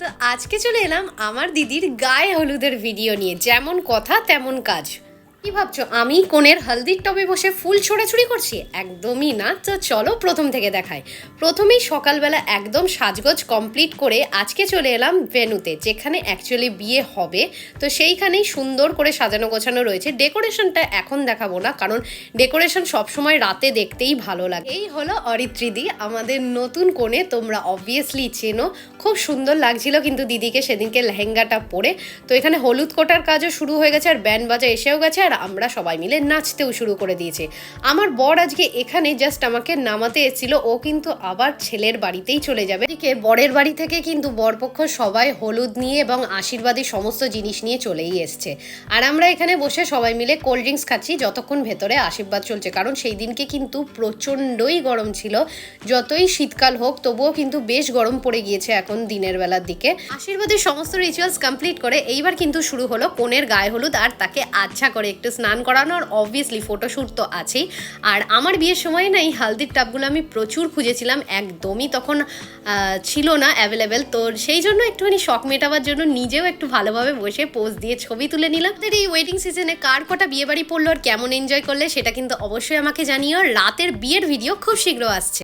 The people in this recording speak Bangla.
তো আজকে চলে এলাম আমার দিদির গায়ে হলুদের ভিডিও নিয়ে। যেমন কথা তেমন কাজ। কি ভাবছো আমি কোণের হলদির টবে বসে ফুল ছোড়াছুড়ি করছি? একদমই না। তো চলো প্রথম থেকে দেখাই। প্রথমেই সকালবেলা একদম সাজগোজ কমপ্লিট করে আজকে চলে এলাম ভেন্যুতে, যেখানে অ্যাকচুয়ালি বিয়ে হবে। তো সেইখানেই সুন্দর করে সাজানো গোছানো রয়েছে। ডেকোরেশনটা এখন দেখাবো না, কারণ ডেকোরেশন সবসময় রাতে দেখতেই ভালো লাগে। এই হলো অরিত্রিদি, আমাদের নতুন কোণে। তোমরা অবভিয়াসলি চেনো। খুব সুন্দর লাগছিল কিন্তু দিদিকে সেদিনকে লেহেঙ্গাটা পরে। তো এখানে হলুদ কোটার কাজও শুরু হয়ে গেছে, আর ব্যান্ড বাজা এসেও গেছে, আর আমরা সবাই মিলে নাচতেও শুরু করে দিয়েছে। আমার বর আজকে এখানে জাস্ট আমাকে নামাতে এসেছিল, ও কিন্তু আবার ছেলের বাড়িতেই চলে যাবে। এদিকে বরের বাড়ি থেকে কিন্তু বরপক্ষ সবাই হলুদ নিয়ে এবং আশীর্বাদী সমস্ত জিনিস নিয়ে চলেই এসছে। আর আমরা এখানে বসে সবাই মিলে কোল্ড ড্রিঙ্কস খাচ্ছি যতক্ষণ ভেতরে আশীর্বাদ চলছে, কারণ সেই দিনকে কিন্তু প্রচণ্ডই গরম ছিল। যতই শীতকাল হোক তবুও কিন্তু বেশ গরম পড়ে গিয়েছে এখন দিনের বেলার দিকে। আশীর্বাদের সমস্ত রিচুয়ালস কমপ্লিট করে এইবার কিন্তু শুরু হলো কোণের গায়ে হলুদ, আর তাকে আচ্ছা করে একটু স্নান করানো, আর অবভিয়াসলি ফটোশ্যুট তো আছেই। আর আমার বিয়ের সময় না এই হালদির টাবগুলো আমি প্রচুর খুঁজেছিলাম, একদমই তখন ছিল না অ্যাভেলেবেল। তো সেই জন্য একটুখানি শখ মেটাবার জন্য নিজেও একটু ভালোভাবে বসে পোজ দিয়ে ছবি তুলে নিলাম। এই ওয়েডিং সিজনে কার কটা বিয়ে বাড়ি পড়লো আর কেমন এনজয় করলে সেটা কিন্তু অবশ্যই আমাকে জানিও। রাতের বিয়ের ভিডিও খুব শীঘ্র আসছে।